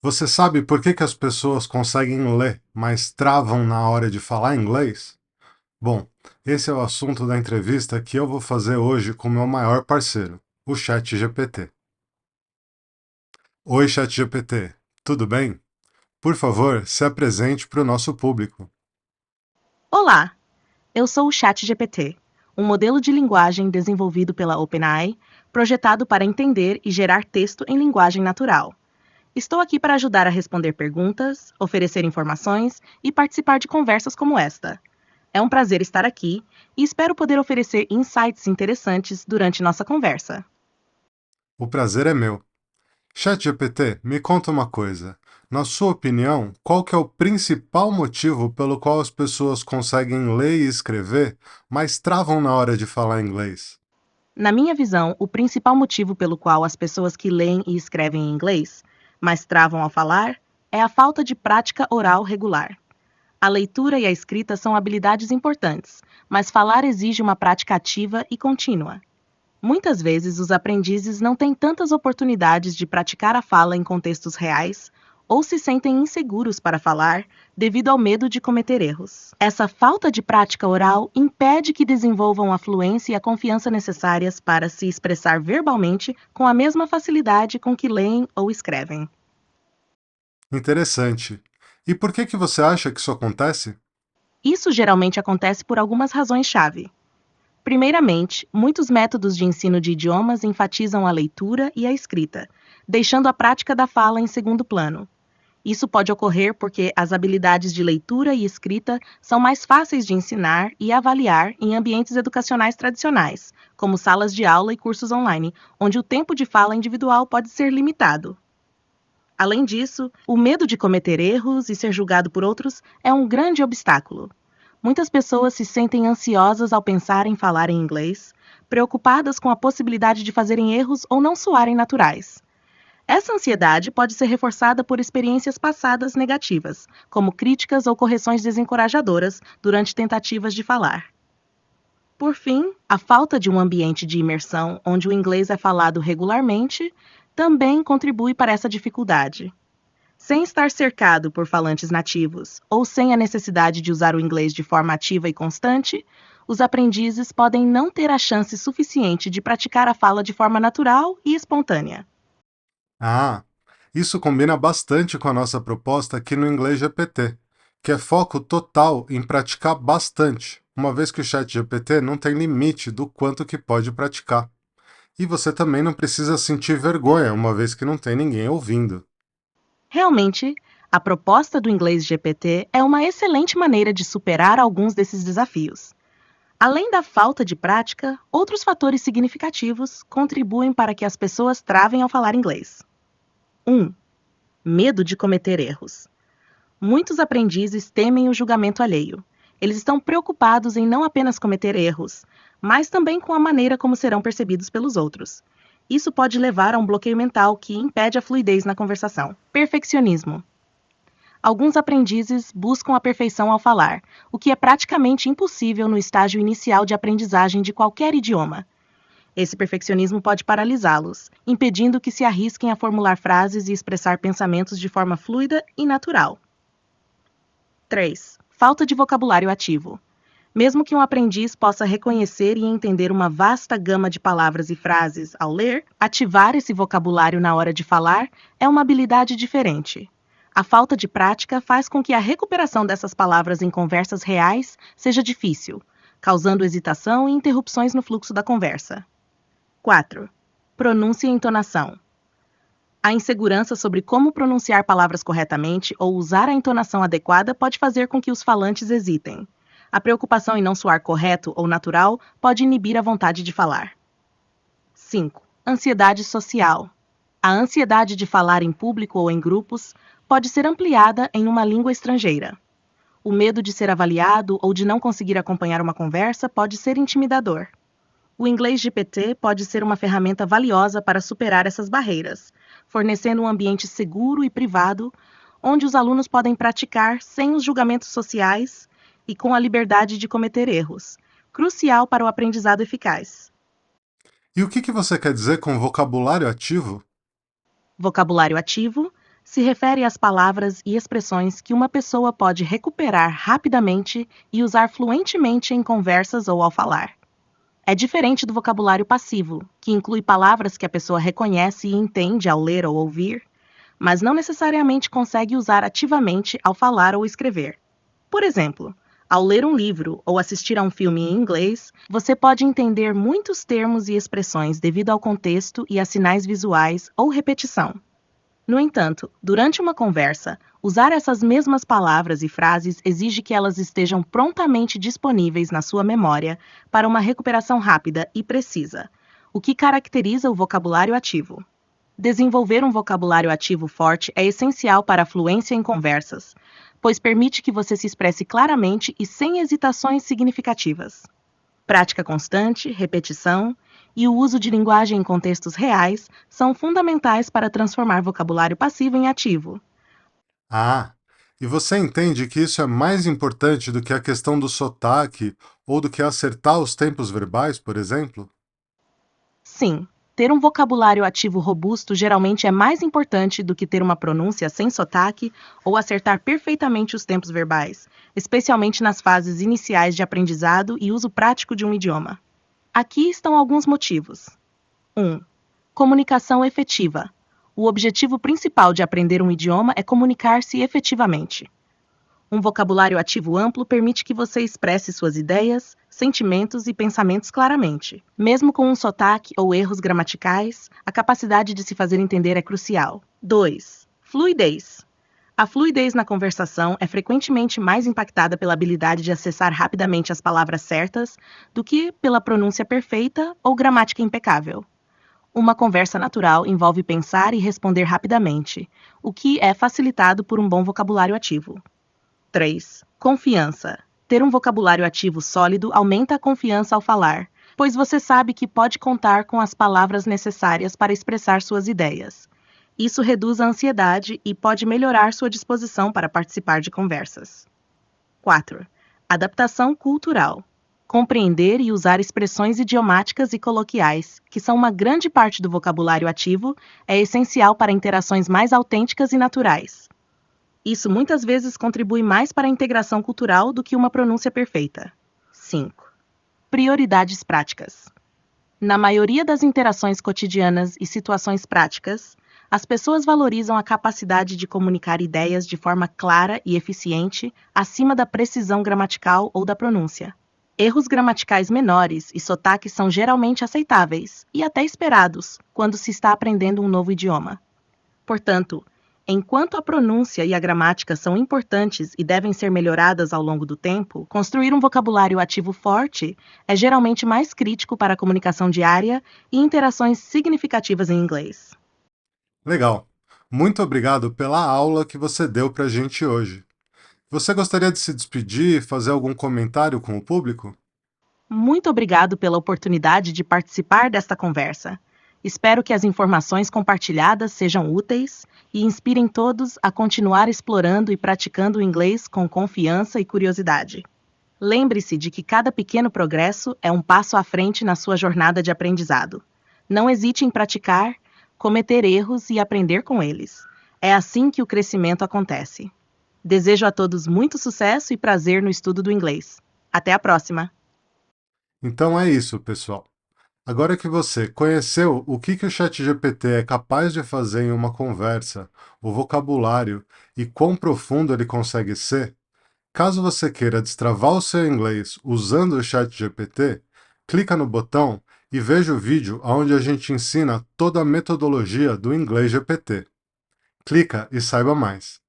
Você sabe por que as pessoas conseguem ler, mas travam na hora de falar inglês? Bom, esse é o assunto da entrevista que eu vou fazer hoje com meu maior parceiro, o ChatGPT. Oi, ChatGPT, tudo bem? Por favor, se apresente para o nosso público. Olá, eu sou o ChatGPT, um modelo de linguagem desenvolvido pela OpenAI, projetado para entender e gerar texto em linguagem natural. Estou aqui para ajudar a responder perguntas, oferecer informações e participar de conversas como esta. É um prazer estar aqui e espero poder oferecer insights interessantes durante nossa conversa. O prazer é meu. ChatGPT, me conta uma coisa. Na sua opinião, qual que é o principal motivo pelo qual as pessoas conseguem ler e escrever, mas travam na hora de falar inglês? Na minha visão, o principal motivo pelo qual as pessoas que leem e escrevem em inglês, mas travam ao falar, é a falta de prática oral regular. A leitura e a escrita são habilidades importantes, mas falar exige uma prática ativa e contínua. Muitas vezes, os aprendizes não têm tantas oportunidades de praticar a fala em contextos reais ou se sentem inseguros para falar devido ao medo de cometer erros. Essa falta de prática oral impede que desenvolvam a fluência e a confiança necessárias para se expressar verbalmente com a mesma facilidade com que leem ou escrevem. Interessante. E por que você acha que isso acontece? Isso geralmente acontece por algumas razões-chave. Primeiramente, muitos métodos de ensino de idiomas enfatizam a leitura e a escrita, deixando a prática da fala em segundo plano. Isso pode ocorrer porque as habilidades de leitura e escrita são mais fáceis de ensinar e avaliar em ambientes educacionais tradicionais, como salas de aula e cursos online, onde o tempo de fala individual pode ser limitado. Além disso, o medo de cometer erros e ser julgado por outros é um grande obstáculo. Muitas pessoas se sentem ansiosas ao pensar em falar em inglês, preocupadas com a possibilidade de fazerem erros ou não soarem naturais. Essa ansiedade pode ser reforçada por experiências passadas negativas, como críticas ou correções desencorajadoras durante tentativas de falar. Por fim, a falta de um ambiente de imersão onde o inglês é falado regularmente também contribui para essa dificuldade. Sem estar cercado por falantes nativos ou sem a necessidade de usar o inglês de forma ativa e constante, os aprendizes podem não ter a chance suficiente de praticar a fala de forma natural e espontânea. Ah, isso combina bastante com a nossa proposta aqui no Inglês GPT, que é foco total em praticar bastante, uma vez que o chat GPT não tem limite do quanto que pode praticar. E você também não precisa sentir vergonha, uma vez que não tem ninguém ouvindo. Realmente, a proposta do inglês GPT é uma excelente maneira de superar alguns desses desafios. Além da falta de prática, outros fatores significativos contribuem para que as pessoas travem ao falar inglês. 1. Medo de cometer erros. Muitos aprendizes temem o julgamento alheio. Eles estão preocupados em não apenas cometer erros, mas também com a maneira como serão percebidos pelos outros. Isso pode levar a um bloqueio mental que impede a fluidez na conversação. Perfeccionismo. Alguns aprendizes buscam a perfeição ao falar, o que é praticamente impossível no estágio inicial de aprendizagem de qualquer idioma. Esse perfeccionismo pode paralisá-los, impedindo que se arrisquem a formular frases e expressar pensamentos de forma fluida e natural. 3. Falta de vocabulário ativo. Mesmo que um aprendiz possa reconhecer e entender uma vasta gama de palavras e frases ao ler, ativar esse vocabulário na hora de falar é uma habilidade diferente. A falta de prática faz com que a recuperação dessas palavras em conversas reais seja difícil, causando hesitação e interrupções no fluxo da conversa. 4. Pronúncia e entonação. A insegurança sobre como pronunciar palavras corretamente ou usar a entonação adequada pode fazer com que os falantes hesitem. A preocupação em não soar correto ou natural pode inibir a vontade de falar. 5. Ansiedade social. A ansiedade de falar em público ou em grupos pode ser ampliada em uma língua estrangeira. O medo de ser avaliado ou de não conseguir acompanhar uma conversa pode ser intimidador. O inglês GPT pode ser uma ferramenta valiosa para superar essas barreiras, fornecendo um ambiente seguro e privado onde os alunos podem praticar sem os julgamentos sociais e com a liberdade de cometer erros, crucial para o aprendizado eficaz. E o que você quer dizer com vocabulário ativo? Vocabulário ativo se refere às palavras e expressões que uma pessoa pode recuperar rapidamente e usar fluentemente em conversas ou ao falar. É diferente do vocabulário passivo, que inclui palavras que a pessoa reconhece e entende ao ler ou ouvir, mas não necessariamente consegue usar ativamente ao falar ou escrever. Por exemplo, ao ler um livro ou assistir a um filme em inglês, você pode entender muitos termos e expressões devido ao contexto e a sinais visuais ou repetição. No entanto, durante uma conversa, usar essas mesmas palavras e frases exige que elas estejam prontamente disponíveis na sua memória para uma recuperação rápida e precisa, o que caracteriza o vocabulário ativo. Desenvolver um vocabulário ativo forte é essencial para a fluência em conversas, pois permite que você se expresse claramente e sem hesitações significativas. Prática constante, repetição e o uso de linguagem em contextos reais são fundamentais para transformar vocabulário passivo em ativo. Ah, e você entende que isso é mais importante do que a questão do sotaque ou do que acertar os tempos verbais, por exemplo? Sim, ter um vocabulário ativo robusto geralmente é mais importante do que ter uma pronúncia sem sotaque ou acertar perfeitamente os tempos verbais, especialmente nas fases iniciais de aprendizado e uso prático de um idioma. Aqui estão alguns motivos. 1. Comunicação efetiva. O objetivo principal de aprender um idioma é comunicar-se efetivamente. Um vocabulário ativo amplo permite que você expresse suas ideias, sentimentos e pensamentos claramente. Mesmo com um sotaque ou erros gramaticais, a capacidade de se fazer entender é crucial. 2. Fluidez. A fluidez na conversação é frequentemente mais impactada pela habilidade de acessar rapidamente as palavras certas do que pela pronúncia perfeita ou gramática impecável. Uma conversa natural envolve pensar e responder rapidamente, o que é facilitado por um bom vocabulário ativo. 3. Confiança. Ter um vocabulário ativo sólido aumenta a confiança ao falar, pois você sabe que pode contar com as palavras necessárias para expressar suas ideias. Isso reduz a ansiedade e pode melhorar sua disposição para participar de conversas. 4. Adaptação cultural. Compreender e usar expressões idiomáticas e coloquiais, que são uma grande parte do vocabulário ativo, é essencial para interações mais autênticas e naturais. Isso muitas vezes contribui mais para a integração cultural do que uma pronúncia perfeita. 5. Prioridades práticas. Na maioria das interações cotidianas e situações práticas, as pessoas valorizam a capacidade de comunicar ideias de forma clara e eficiente acima da precisão gramatical ou da pronúncia. Erros gramaticais menores e sotaques são geralmente aceitáveis e até esperados quando se está aprendendo um novo idioma. Portanto, enquanto a pronúncia e a gramática são importantes e devem ser melhoradas ao longo do tempo, construir um vocabulário ativo forte é geralmente mais crítico para a comunicação diária e interações significativas em inglês. Legal! Muito obrigado pela aula que você deu para a gente hoje. Você gostaria de se despedir e fazer algum comentário com o público? Muito obrigado pela oportunidade de participar desta conversa. Espero que as informações compartilhadas sejam úteis e inspirem todos a continuar explorando e praticando o inglês com confiança e curiosidade. Lembre-se de que cada pequeno progresso é um passo à frente na sua jornada de aprendizado. Não hesite em praticar, cometer erros e aprender com eles. É assim que o crescimento acontece. Desejo a todos muito sucesso e prazer no estudo do inglês. Até a próxima! Então é isso, pessoal. Agora que você conheceu o que o ChatGPT é capaz de fazer em uma conversa, o vocabulário e quão profundo ele consegue ser, caso você queira destravar o seu inglês usando o ChatGPT, clica no botão e veja o vídeo onde a gente ensina toda a metodologia do Inglês GPT. Clica e saiba mais.